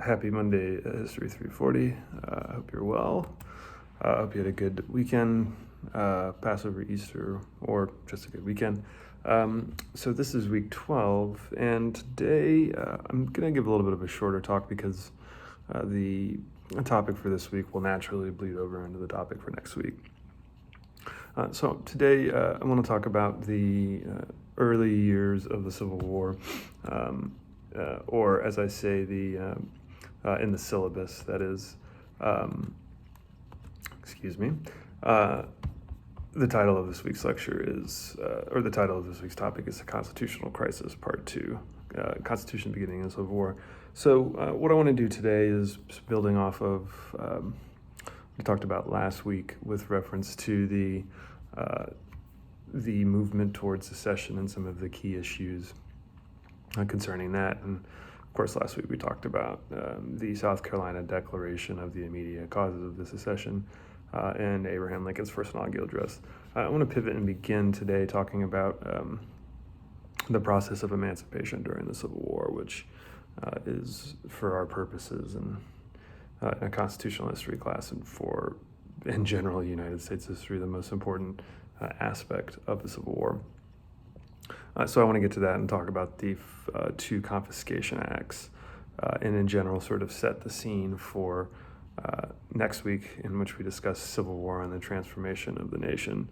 Happy Monday, History 340. I hope you're well. I hope you had a good weekend, Passover, Easter, or just a good weekend. So this is week 12, and today I'm going to give a little bit of a shorter talk because the topic for this week will naturally bleed over into the topic for next week. So today I want to talk about the early years of the Civil War, or as I say, in the syllabus, that is, the title of this week's lecture is, or the title of this week's topic is The Constitutional Crisis, Part 2, Constitution Beginning and Civil War. So what I want to do today is building off of we talked about last week with reference to the movement towards secession and some of the key issues concerning that. And of course, last week we talked about the South Carolina Declaration of the Immediate Causes of the Secession and Abraham Lincoln's first inaugural address. I want to pivot and begin today talking about the process of emancipation during the Civil War, which is, for our purposes and in a constitutional history class and for, in general, United States history, the most important aspect of the Civil War. So I want to get to that and talk about the two confiscation acts and in general sort of set the scene for next week, in which we discuss Civil War and the transformation of the nation.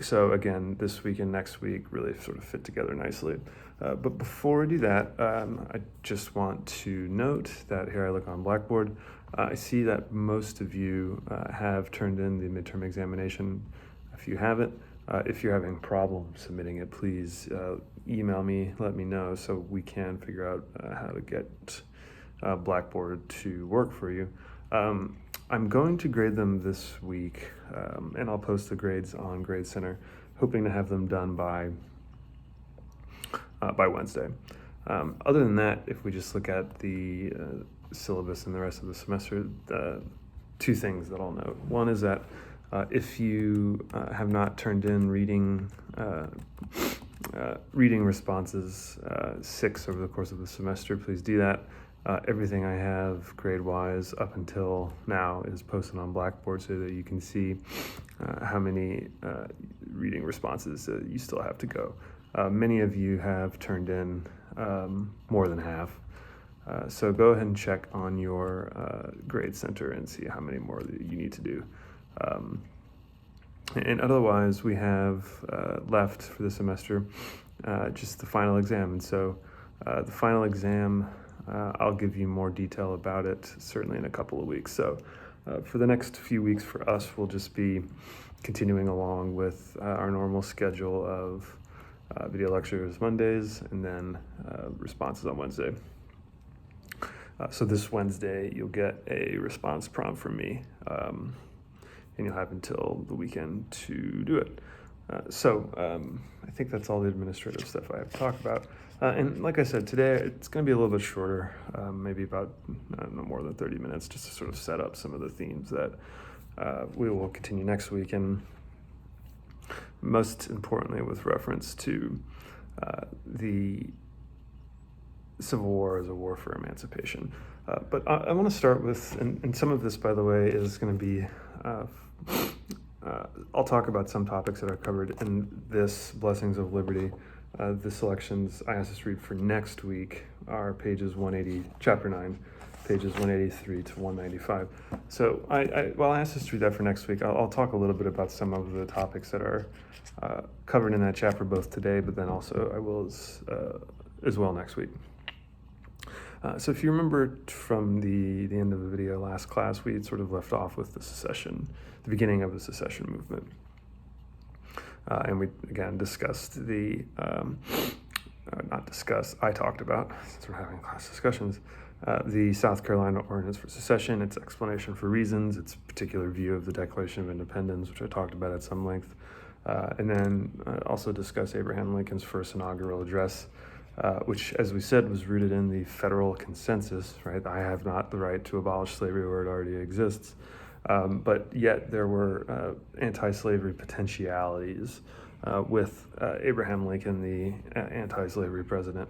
So again, this week and next week really sort of fit together nicely. But before we do that, I just want to note that here I look on Blackboard. I see that most of you have turned in the midterm examination. If you haven't, if you're having problems submitting it, please email me, let me know so we can figure out how to get Blackboard to work for you. I'm going to grade them this week, and I'll post the grades on Grade Center, hoping to have them done by Wednesday. Other than that, if we just look at the syllabus and the rest of the semester, two things that I'll note. One is that if you have not turned in reading responses 6 over the course of the semester, please do that. Everything I have grade-wise up until now is posted on Blackboard so that you can see how many reading responses you still have to go. Many of you have turned in more than half. So go ahead and check on your grade center and see how many more that you need to do. And otherwise, we have left for the semester just the final exam. And so the final exam, I'll give you more detail about it certainly in a couple of weeks. So for the next few weeks for us, we'll just be continuing along with our normal schedule of video lectures Mondays and then responses on Wednesday. So this Wednesday, you'll get a response prompt from me, and you'll have until the weekend to do it. So I think that's all the administrative stuff I have to talk about. And like I said, today it's going to be a little bit shorter, maybe about no more than 30 minutes, just to sort of set up some of the themes that we will continue next week, and most importantly with reference to the Civil War as a war for emancipation. But I want to start with, and some of this, by the way, is going to be, I'll talk about some topics that are covered in this Blessings of Liberty. The selections I asked us to read for next week are pages 180, chapter 9, pages 183 to 195. So while I asked us to read that for next week, I'll talk a little bit about some of the topics that are covered in that chapter both today, but then also I will as well next week. So if you remember from the end of the video last class, we had sort of left off with the beginning of the secession movement. And we, again, discussed I talked about, since we're having class discussions, the South Carolina Ordinance for Secession, its explanation for reasons, its particular view of the Declaration of Independence, which I talked about at some length, and then also discuss Abraham Lincoln's first inaugural address, which, as we said, was rooted in the federal consensus, right? I have not the right to abolish slavery where it already exists. But yet there were anti-slavery potentialities with Abraham Lincoln, the anti-slavery president.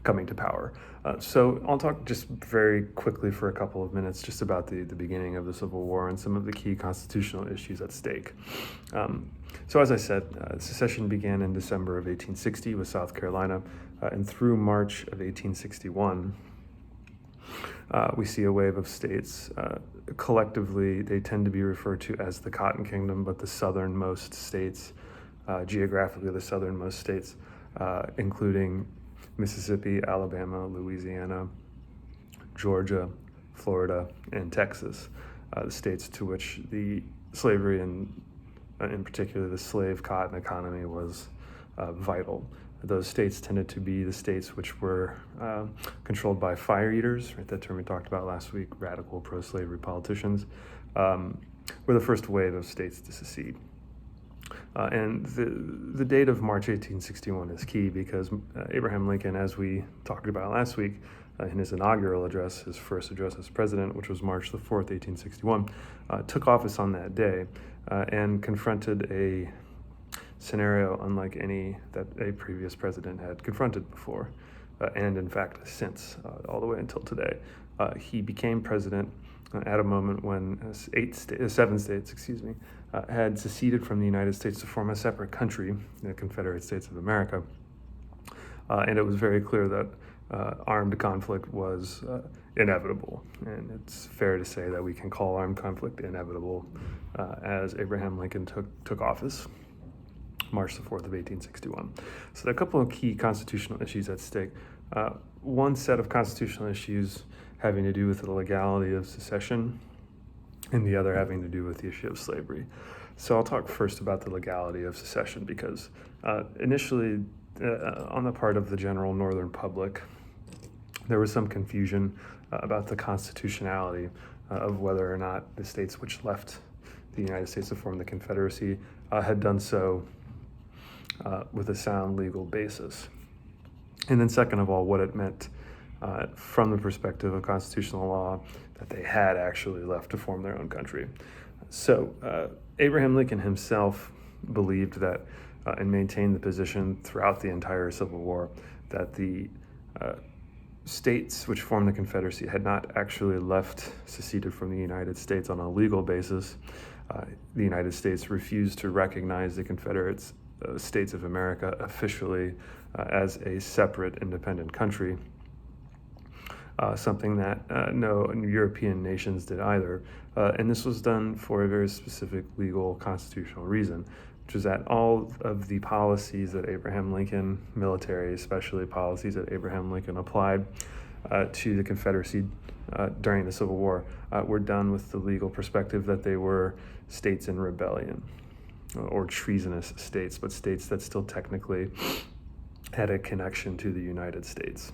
coming to power. So I'll talk just very quickly for a couple of minutes just about the beginning of the Civil War and some of the key constitutional issues at stake. So as I said, secession began in December of 1860 with South Carolina, and through March of 1861, we see a wave of states. Collectively, they tend to be referred to as the Cotton Kingdom, but the southernmost states, geographically the southernmost states, including Mississippi, Alabama, Louisiana, Georgia, Florida, and Texas, the states to which the slavery and in particular the slave cotton economy was vital. Those states tended to be the states which were controlled by fire eaters, right? That term we talked about last week, radical pro-slavery politicians, were the first wave of states to secede. And the date of March 1861 is key because Abraham Lincoln, as we talked about last week, in his inaugural address, his first address as president, which was March the 4th, 1861, took office on that day and confronted a scenario unlike any that a previous president had confronted before, and in fact since, all the way until today. He became president at a moment when seven states, had seceded from the United States to form a separate country, the Confederate States of America. And it was very clear that armed conflict was inevitable. And it's fair to say that we can call armed conflict inevitable as Abraham Lincoln took office, March the 4th of 1861. So there are a couple of key constitutional issues at stake. One set of constitutional issues having to do with the legality of secession, and the other having to do with the issue of slavery. So I'll talk first about the legality of secession because initially, on the part of the general northern public, there was some confusion about the constitutionality of whether or not the states which left the United States to form the Confederacy had done so with a sound legal basis. And then second of all, what it meant from the perspective of constitutional law that they had actually left to form their own country. So Abraham Lincoln himself believed that and maintained the position throughout the entire Civil War that the states which formed the Confederacy had not actually seceded from the United States on a legal basis. The United States refused to recognize the Confederate States of America officially as a separate independent country, something that no European nations did either. And this was done for a very specific legal constitutional reason, which is that all of the policies that Abraham Lincoln, military especially policies that Abraham Lincoln applied to the Confederacy during the Civil War were done with the legal perspective that they were states in rebellion or treasonous states, but states that still technically had a connection to the United States.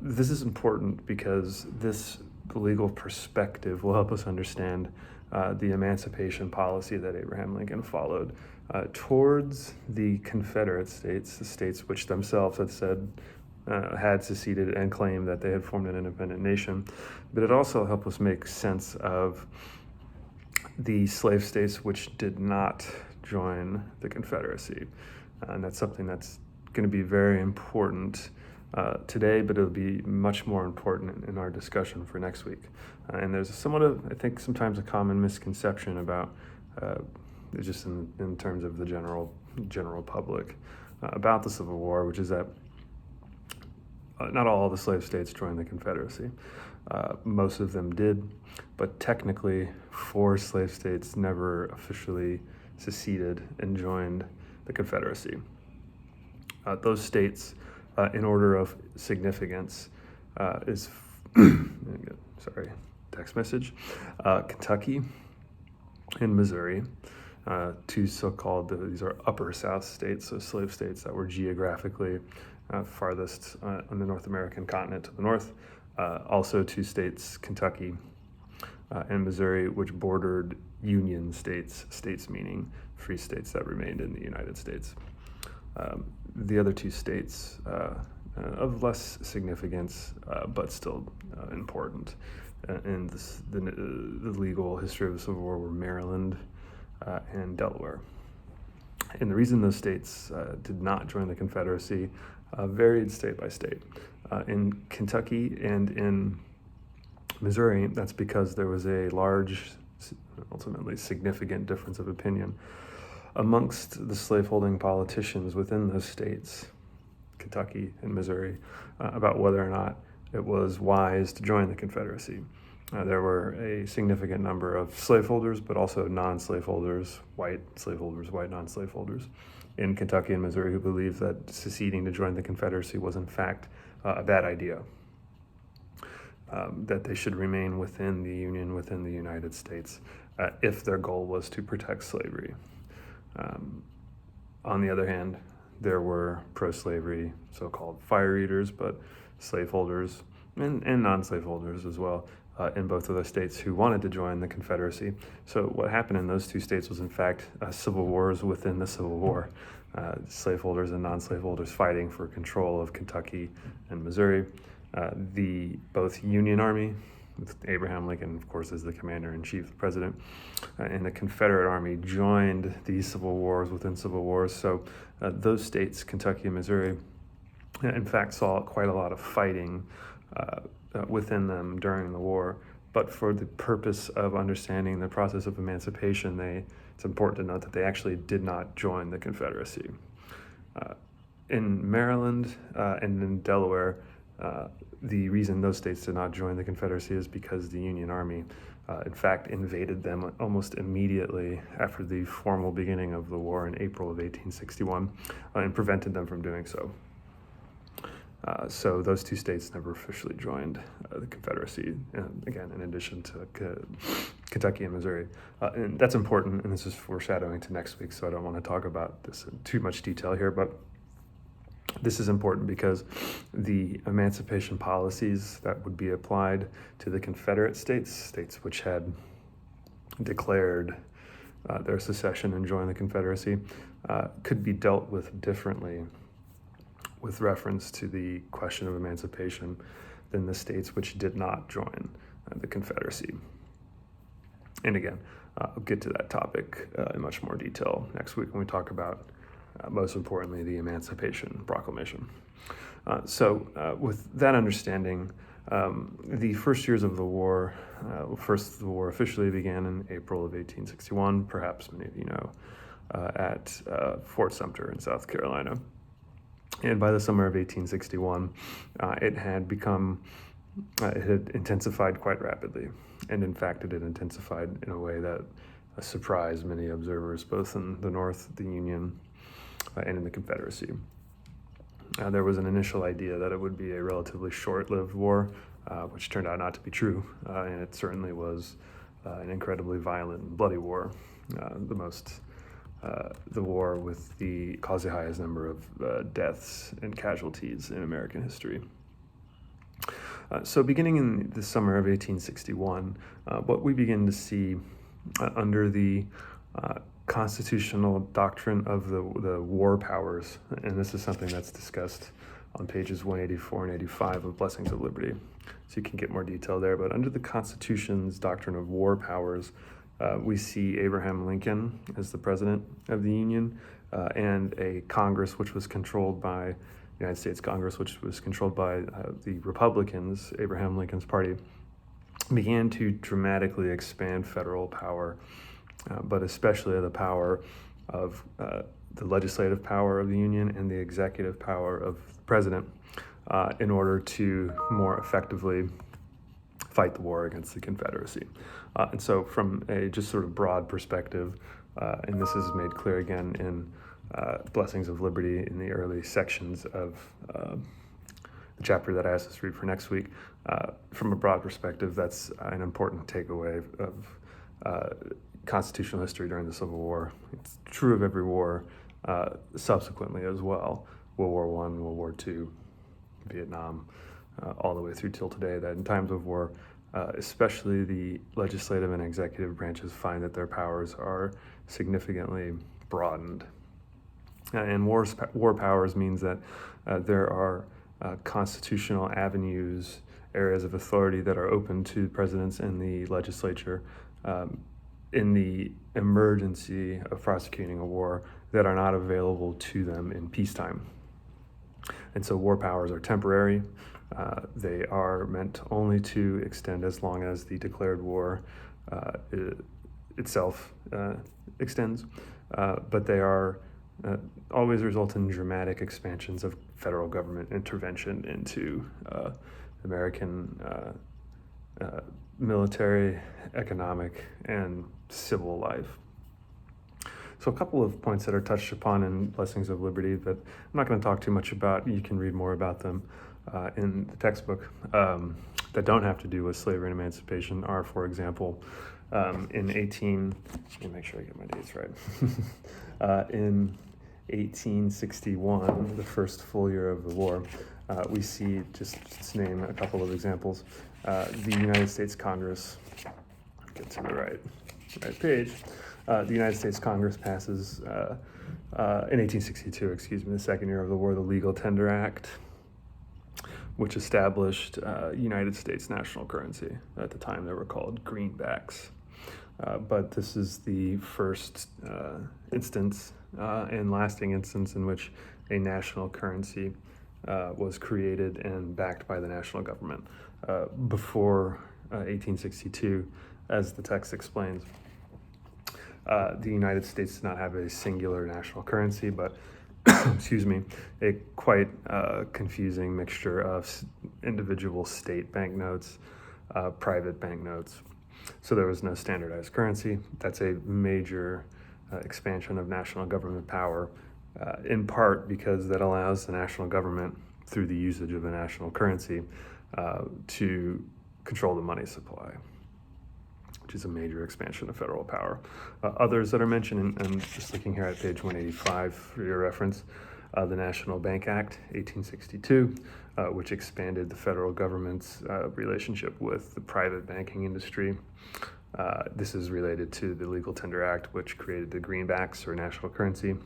This is important because this legal perspective will help us understand the emancipation policy that Abraham Lincoln followed towards the Confederate States, the states which themselves had said had seceded and claimed that they had formed an independent nation. But it also helped us make sense of the slave states which did not join the Confederacy. And that's something that's going to be very important today, but it'll be much more important in our discussion for next week. And there's somewhat of, I think, sometimes a common misconception about, just in terms of the general public, about the Civil War, which is that not all the slave states joined the Confederacy. Most of them did, but technically 4 slave states never officially seceded and joined the Confederacy. Those states, in order of significance, is text message, Kentucky and Missouri, 2 so-called, these are upper South states, so slave states that were geographically farthest on the North American continent to the north. Also 2 states, Kentucky and Missouri, which bordered Union states, states meaning free states that remained in the United States. The other 2 states of less significance, but still important in the legal history of the Civil War were Maryland and Delaware. And the reason those states did not join the Confederacy varied state by state. In Kentucky and in Missouri, that's because there was a large, ultimately significant difference of opinion amongst the slaveholding politicians within those states, Kentucky and Missouri, about whether or not it was wise to join the Confederacy. There were a significant number of slaveholders, but also non-slaveholders, white slaveholders, white non-slaveholders in Kentucky and Missouri who believed that seceding to join the Confederacy was in fact a bad idea, that they should remain within the Union, within the United States, if their goal was to protect slavery. On the other hand, there were pro-slavery, so-called fire eaters, but slaveholders and non-slaveholders as well, in both of those states who wanted to join the Confederacy. So what happened in those two states was in fact civil wars within the Civil War. Slaveholders and non-slaveholders fighting for control of Kentucky and Missouri. The both Union Army, with Abraham Lincoln, of course, as the commander-in-chief, the president, and the Confederate Army joined these civil wars within civil wars. So those states, Kentucky and Missouri, in fact saw quite a lot of fighting within them during the war. But for the purpose of understanding the process of emancipation, it's important to note that they actually did not join the Confederacy. In Maryland and in Delaware, the reason those states did not join the Confederacy is because the Union Army, in fact, invaded them almost immediately after the formal beginning of the war in April of 1861 and prevented them from doing so. So those two states never officially joined the Confederacy, again, in addition to Kentucky and Missouri. And that's important, and this is foreshadowing to next week, so I don't want to talk about this in too much detail here, but this is important because the emancipation policies that would be applied to the Confederate states, states which had declared their secession and joined the Confederacy, could be dealt with differently with reference to the question of emancipation than the states which did not join the Confederacy. And again, I'll get to that topic in much more detail next week when we talk about, most importantly, the Emancipation Proclamation. So with that understanding, the first years of the war, the war officially began in April of 1861, perhaps many of you know, at Fort Sumter in South Carolina. And by the summer of 1861, it had intensified quite rapidly. And in fact, it had intensified in a way that surprised many observers, both in the North, the Union, and in the Confederacy. There was an initial idea that it would be a relatively short-lived war, which turned out not to be true, and it certainly was an incredibly violent and bloody war, the war with caused the highest number of deaths and casualties in American history. So beginning in the summer of 1861, what we begin to see under the constitutional doctrine of the war powers, and this is something that's discussed on pages 184 and 85 of Blessings of Liberty, so you can get more detail there. But under the Constitution's doctrine of war powers, we see Abraham Lincoln as the president of the Union, and a Congress which was controlled by United States Congress, which was controlled by the Republicans, Abraham Lincoln's party, began to dramatically expand federal power, but especially the power of the legislative power of the Union and the executive power of the president, in order to more effectively fight the war against the Confederacy. And so from a just sort of broad perspective, and this is made clear again in Blessings of Liberty in the early sections of the chapter that I asked us to read for next week, from a broad perspective, that's an important takeaway of constitutional history during the Civil War. It's true of every war subsequently as well, World War I, World War II, Vietnam, all the way through till today, that in times of war, especially the legislative and executive branches find that their powers are significantly broadened. And war powers means that there are constitutional avenues, areas of authority that are open to presidents and the legislature in the emergency of prosecuting a war that are not available to them in peacetime. And so war powers are temporary. They are meant only to extend as long as the declared war itself extends, but they are always result in dramatic expansions of federal government intervention into American military, economic, and civil life. So a couple of points that are touched upon in Blessings of Liberty that I'm not going to talk too much about. You can read more about them in the textbook that don't have to do with slavery and emancipation are, for example, let me make sure I get my dates right. In 1861, the first full year of the war, we see, just to name a couple of examples, the United States Congress, get to the right page, the United States Congress passes, in 1862, the second year of the war, the Legal Tender Act, which established United States national currency. At the time, they were called greenbacks. But this is the first instance and lasting instance in which a national currency was created and backed by the national government. Before 1862, as the text explains, the United States did not have a singular national currency, but a quite confusing mixture of individual state banknotes, private banknotes. So there was no standardized currency. That's a major expansion of national government power, in part because that allows the national government, through the usage of the national currency, to control the money supply, which is a major expansion of federal power. Others that are mentioned, and just looking here at page 185 for your reference, the National Bank Act, 1862, which expanded the federal government's relationship with the private banking industry. This is related to the Legal Tender Act, which created the greenbacks, or national currency.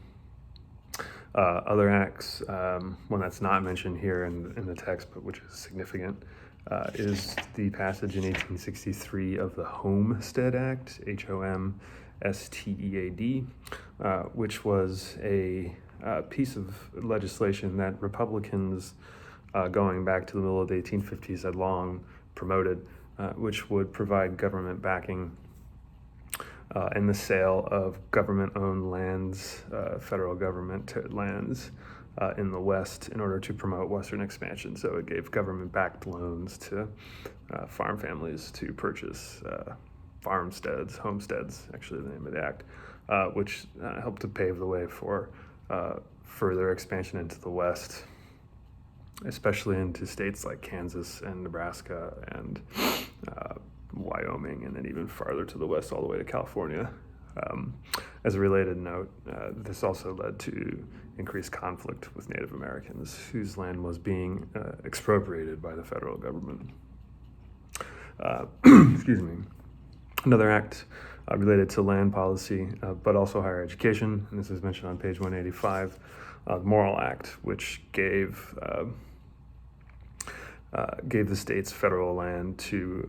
Other acts, one that's not mentioned here in the text, but which is significant, is the passage in 1863 of the Homestead Act, HOMSTEAD, which was a piece of legislation that Republicans, going back to the middle of the 1850s, had long promoted, which would provide government backing and the sale of government-owned lands, federal government lands in the West, in order to promote Western expansion. So it gave government-backed loans to farm families to purchase farmsteads, homesteads, actually the name of the act, which helped to pave the way for further expansion into the West, especially into states like Kansas and Nebraska and Wyoming, and then even farther to the west, all the way to California. As a related note, this also led to increased conflict with Native Americans, whose land was being expropriated by the federal government. Another act related to land policy, but also higher education, and this is mentioned on page 185, the Morrill Act, which gave the states federal land to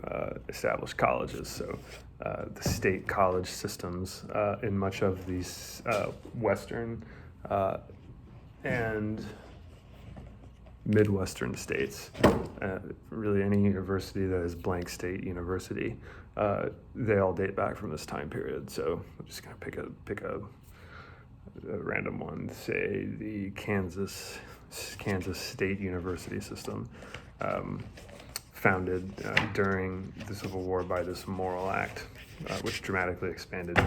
establish colleges. So the state college systems in much of these Western and Midwestern states, really any university that is blank state university, they all date back from this time period. So I'm just going to pick a random one, say the Kansas State University system, founded during the Civil War by this Morrill Act, which dramatically expanded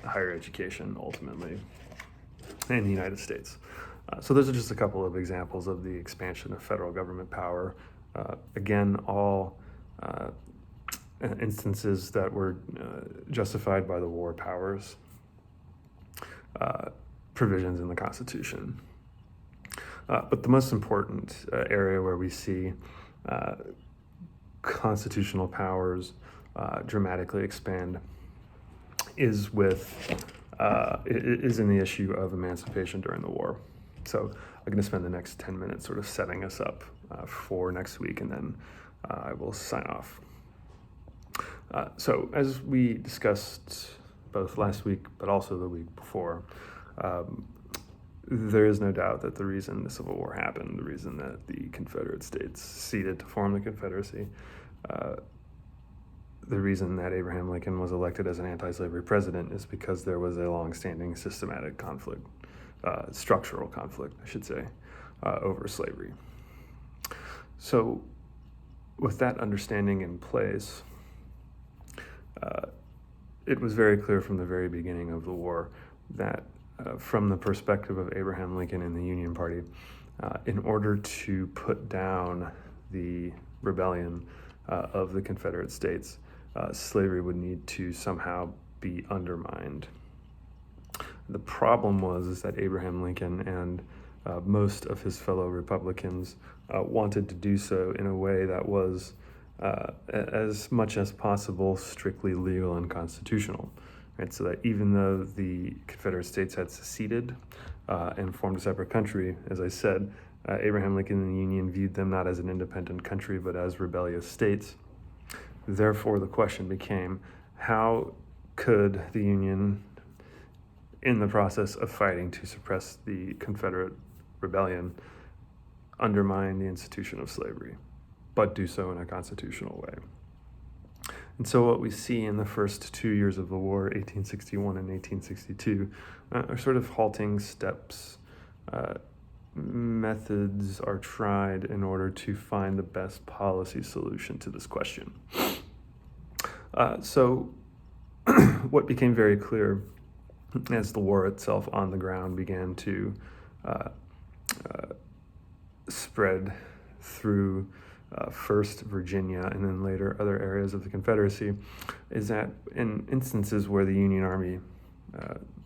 higher education ultimately in the United States. So those are just a couple of examples of the expansion of federal government power. Again, all instances that were justified by the war powers provisions in the Constitution. But the most important area where we see constitutional powers dramatically expand is in the issue of emancipation during the war. So I'm going to spend the next 10 minutes sort of setting us up for next week, and then I will sign off. So as we discussed both last week but also the week before, there is no doubt that the reason the Civil War happened, the reason that the Confederate States seceded to form the Confederacy, the reason that Abraham Lincoln was elected as an anti-slavery president is because there was a long-standing systematic conflict, structural conflict, I should say, over slavery. So with that understanding in place, it was very clear from the very beginning of the war that from the perspective of Abraham Lincoln and the Union Party, in order to put down the rebellion of the Confederate States, slavery would need to somehow be undermined. The problem was that Abraham Lincoln and most of his fellow Republicans wanted to do so in a way that was as much as possible strictly legal and constitutional. Right? So that even though the Confederate States had seceded and formed a separate country, as I said, Abraham Lincoln and the Union viewed them not as an independent country but as rebellious states. Therefore, the question became, how could the Union, in the process of fighting to suppress the Confederate rebellion, undermine the institution of slavery, but do so in a constitutional way? And so what we see in the first 2 years of the war, 1861 and 1862, are sort of halting steps. Methods are tried in order to find the best policy solution to this question. So what became very clear as the war itself on the ground began to spread through first Virginia and then later other areas of the Confederacy, is that in instances where the Union Army,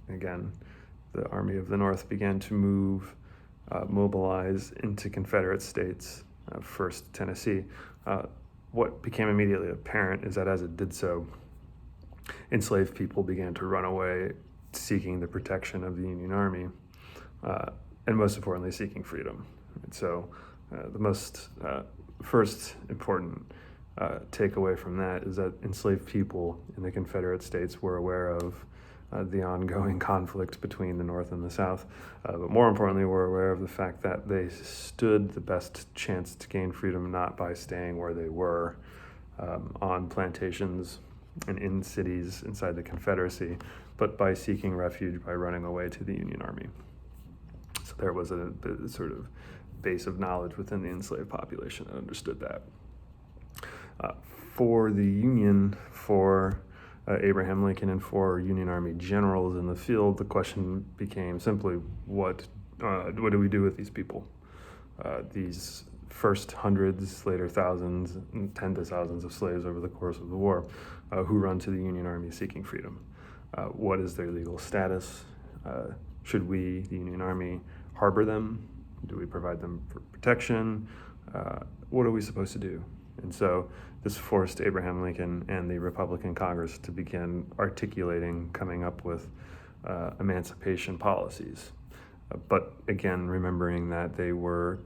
again, the Army of the North, began to mobilize into Confederate states, first Tennessee, what became immediately apparent is that as it did so, enslaved people began to run away seeking the protection of the Union Army, and most importantly, seeking freedom. And so the most first important takeaway from that is that enslaved people in the Confederate States were aware of the ongoing conflict between the North and the South, but more importantly, were aware of the fact that they stood the best chance to gain freedom not by staying where they were on plantations and in cities inside the Confederacy, but by seeking refuge by running away to the Union Army. So there was a sort of base of knowledge within the enslaved population that understood that. For the Union, for Abraham Lincoln and for Union Army generals in the field, the question became simply, what do we do with these people? These first hundreds, later thousands, and tens of thousands of slaves over the course of the war who run to the Union Army seeking freedom. What is their legal status? Should we, the Union Army, harbor them? Do we provide them for protection? What are we supposed to do? And so this forced Abraham Lincoln and the Republican Congress to begin articulating, coming up with emancipation policies. But again, remembering that they were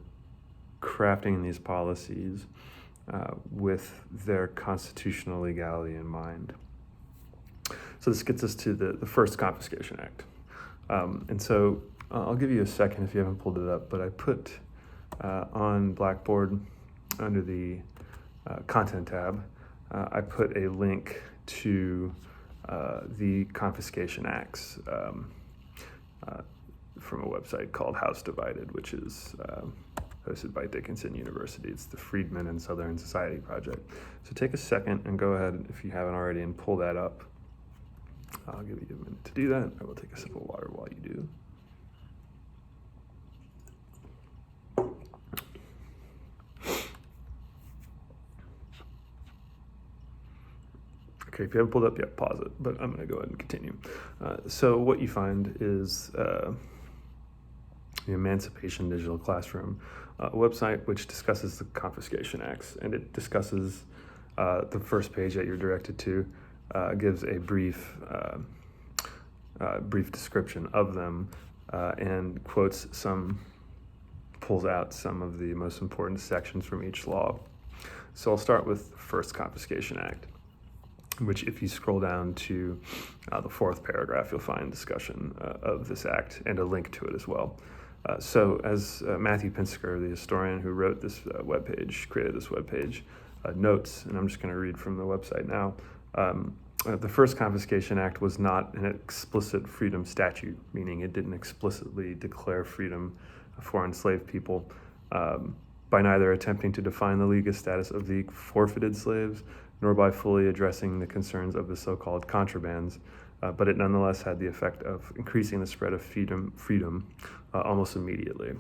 crafting these policies with their constitutional legality in mind. So this gets us to the first Confiscation Act. And so I'll give you a second if you haven't pulled it up, but I put on Blackboard under the Content tab, I put a link to the Confiscation Acts from a website called House Divided, which is hosted by Dickinson University. It's the Freedmen and Southern Society Project. So take a second and go ahead, if you haven't already, and pull that up. I'll give you a minute to do that. I will take a sip of water while you do. Okay, if you haven't pulled up yet, pause it, but I'm going to go ahead and continue. So what you find is the Emancipation Digital Classroom, a website which discusses the Confiscation Acts, and it discusses the first page that you're directed to, gives a brief description of them, and pulls out some of the most important sections from each law. So I'll start with the first Confiscation Act. which if you scroll down to the fourth paragraph, you'll find discussion of this act and a link to it as well. So as Matthew Pinsker, the historian who wrote this created this webpage, notes, and I'm just going to read from the website now, the first Confiscation Act was not an explicit freedom statute, meaning it didn't explicitly declare freedom for enslaved people, by neither attempting to define the legal status of the forfeited slaves, nor by fully addressing the concerns of the so-called contrabands, but it nonetheless had the effect of increasing the spread of freedom almost immediately.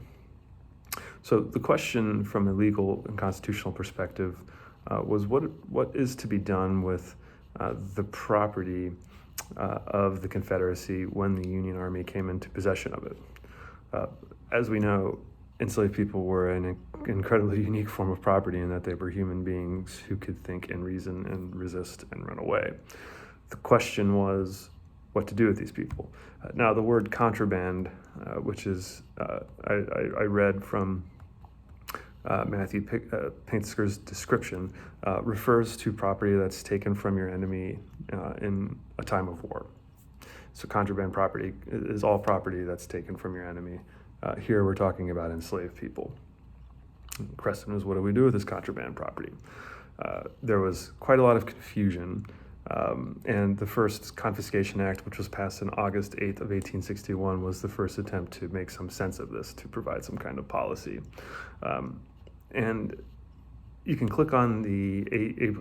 So the question from a legal and constitutional perspective was what is to be done with the property of the Confederacy when the Union Army came into possession of it. As we know, enslaved people were an incredibly unique form of property in that they were human beings who could think and reason and resist and run away. The question was what to do with these people. Now, the word contraband, which is, I read from Matthew Pinsker's description, refers to property that's taken from your enemy in a time of war. So contraband property is all property that's taken from your enemy. Here we're talking about enslaved people. The question is, what do we do with this contraband property? There was quite a lot of confusion, and the first Confiscation Act, which was passed on August 8th of 1861, was the first attempt to make some sense of this, to provide some kind of policy. And you can click on the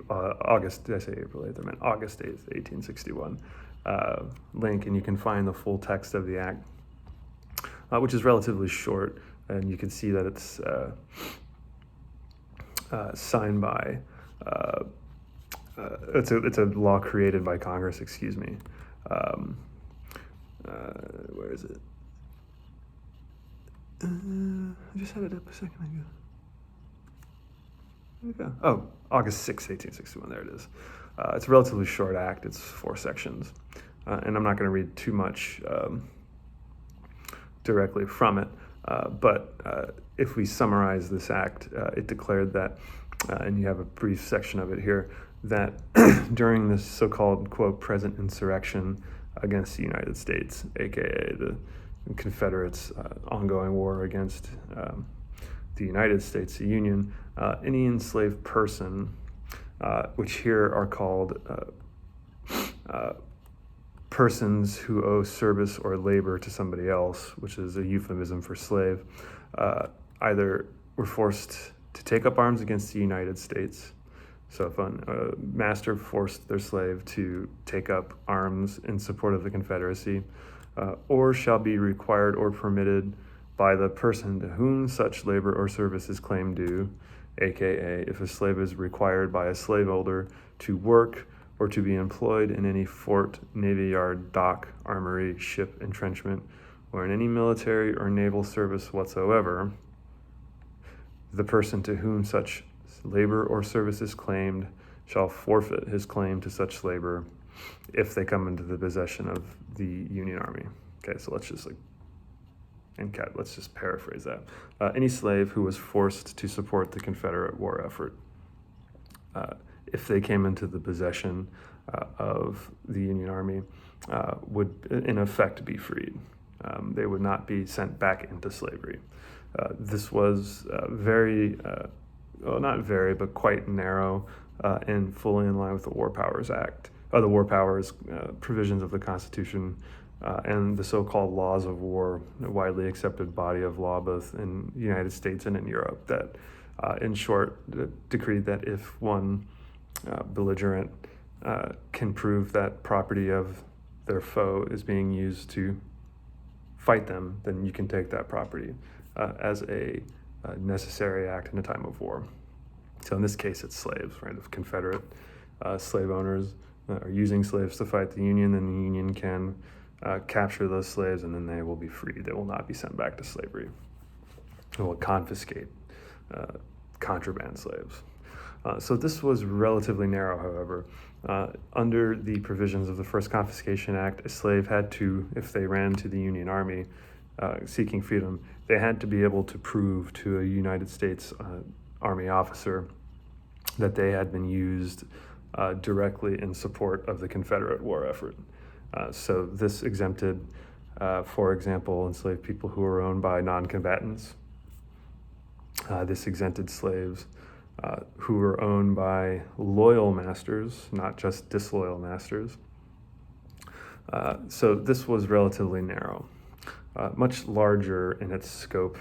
August 8th, 1861 link, and you can find the full text of the act, which is relatively short, and you can see that it's signed by, it's a law created by Congress, excuse me. Where is it? I just had it up a second ago. There we go. Oh, August 6, 1861, there it is. It's a relatively short act, it's 4 sections. And I'm not going to read too much directly from it, but if we summarize this act, it declared that, and you have a brief section of it here, that during this so-called, quote, present insurrection against the United States, aka the Confederates' ongoing war against the United States, the Union, any enslaved person, which here are called persons who owe service or labor to somebody else, which is a euphemism for slave, either were forced to take up arms against the United States. So if a master forced their slave to take up arms in support of the Confederacy, or shall be required or permitted by the person to whom such labor or service is claimed due, aka if a slave is required by a slaveholder to work or to be employed in any fort, navy yard, dock, armory, ship, entrenchment, or in any military or naval service whatsoever, the person to whom such labor or service is claimed shall forfeit his claim to such labor if they come into the possession of the Union Army. Okay, so let's just paraphrase that. Any slave who was forced to support the Confederate war effort, if they came into the possession of the Union Army, would in effect be freed. They would not be sent back into slavery. This was not very, but quite narrow and fully in line with the War Powers Act, the War Powers provisions of the Constitution, and the so-called laws of war, a widely accepted body of law both in the United States and in Europe, that in short decreed that if one belligerent can prove that property of their foe is being used to fight them, then you can take that property as a necessary act in a time of war. So in this case, it's slaves, right? If Confederate slave owners are using slaves to fight the Union, then the Union can capture those slaves, and then they will be freed. They will not be sent back to slavery. It will confiscate contraband slaves. So this was relatively narrow, however. Under the provisions of the First Confiscation Act, a slave had to, if they ran to the Union Army seeking freedom, they had to be able to prove to a United States Army officer that they had been used directly in support of the Confederate war effort. So this exempted, for example, enslaved people who were owned by non-combatants. This exempted slaves who were owned by loyal masters, not just disloyal masters. So this was relatively narrow. Much larger in its scope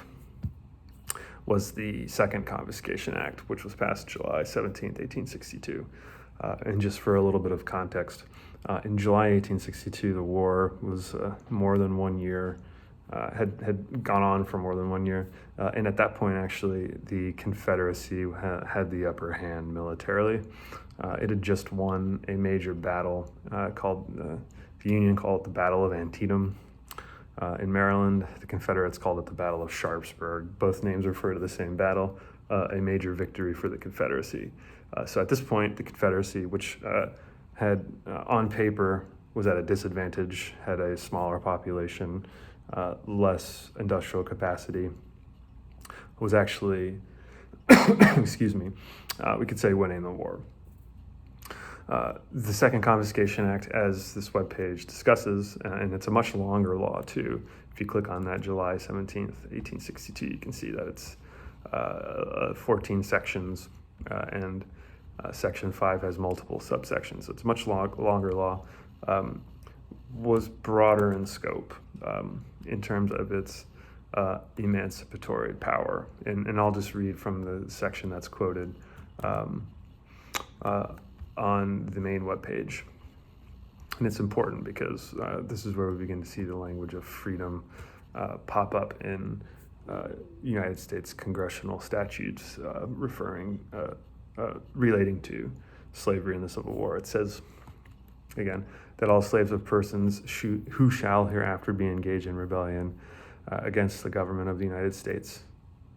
was the Second Confiscation Act, which was passed July 17th, 1862. And just for a little bit of context, in July 1862, the war was more than 1 year, had gone on for more than 1 year. And at that point, actually, the Confederacy had the upper hand militarily. It had just won a major battle called, the Union called it the Battle of Antietam. In Maryland, the Confederates called it the Battle of Sharpsburg. Both names refer to the same battle, a major victory for the Confederacy. So at this point, the Confederacy, which had on paper was at a disadvantage, had a smaller population, less industrial capacity, was actually, excuse me, we could say winning the war. The Second Confiscation Act, as this webpage discusses, and it's a much longer law too. If you click on that July 17th, 1862, you can see that it's 14 sections, and Section 5 has multiple subsections. So it's a much longer law, was broader in scope in terms of its emancipatory power. And I'll just read from the section that's quoted on the main webpage. And it's important because this is where we begin to see the language of freedom pop up in United States congressional statutes relating to slavery in the Civil War. It says, again, that all slaves of persons who shall hereafter be engaged in rebellion against the government of the United States,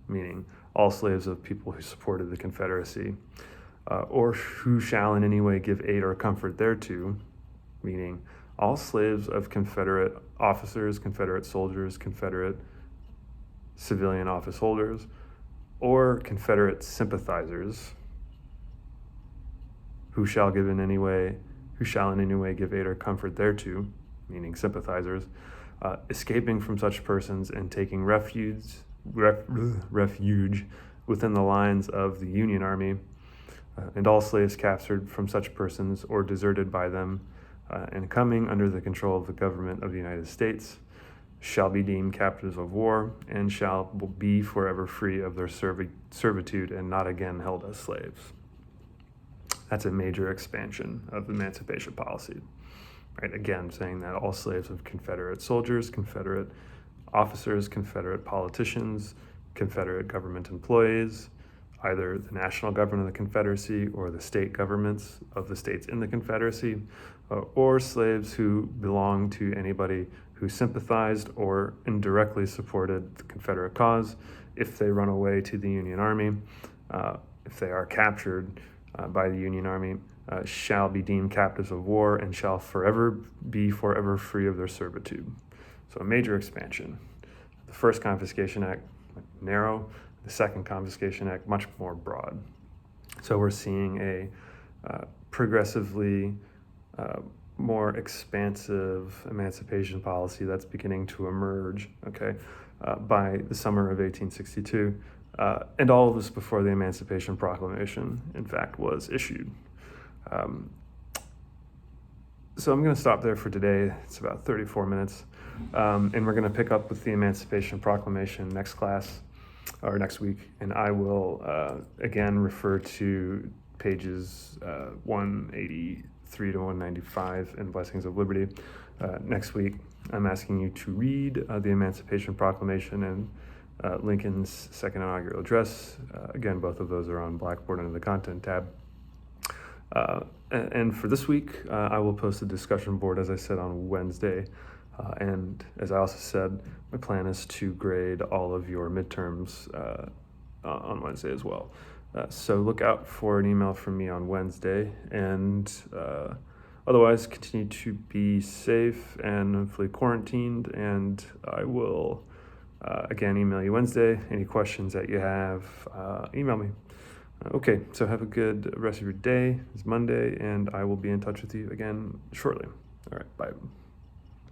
meaning all slaves of people who supported the Confederacy, or who shall in any way give aid or comfort thereto, meaning all slaves of Confederate officers, Confederate soldiers, Confederate civilian office holders, or Confederate sympathizers, who shall in any way give aid or comfort thereto, meaning sympathizers, escaping from such persons and taking refuge within the lines of the Union Army, and all slaves captured from such persons or deserted by them, and coming under the control of the government of the United States, shall be deemed captives of war, and shall be forever free of their servitude and not again held as slaves. That's a major expansion of emancipation policy, right? Again, saying that all slaves of Confederate soldiers, Confederate officers, Confederate politicians, Confederate government employees, either the national government of the Confederacy or the state governments of the states in the Confederacy, or slaves who belonged to anybody who sympathized or indirectly supported the Confederate cause, if they run away to the Union Army, if they are captured by the Union Army, shall be deemed captives of war and shall be forever free of their servitude. So a major expansion. The First Confiscation Act, narrow. The Second Confiscation Act, much more broad. So we're seeing a progressively more expansive emancipation policy that's beginning to emerge, by the summer of 1862. And all of this before the Emancipation Proclamation, in fact, was issued. So I'm going to stop there for today. It's about 34 minutes. And we're going to pick up with the Emancipation Proclamation next class, or next week. And I will, again, refer to pages 183 to 195 in Blessings of Liberty. Next week, I'm asking you to read the Emancipation Proclamation and Lincoln's second inaugural address. Again, both of those are on Blackboard under the Content tab. And for this week, I will post a discussion board, as I said, on Wednesday. And as I also said, my plan is to grade all of your midterms on Wednesday as well. So look out for an email from me on Wednesday. And otherwise, continue to be safe and hopefully quarantined. And I will, again, email you Wednesday. Any questions that you have, email me. Okay, so have a good rest of your day. It's Monday, and I will be in touch with you again shortly. All right, bye.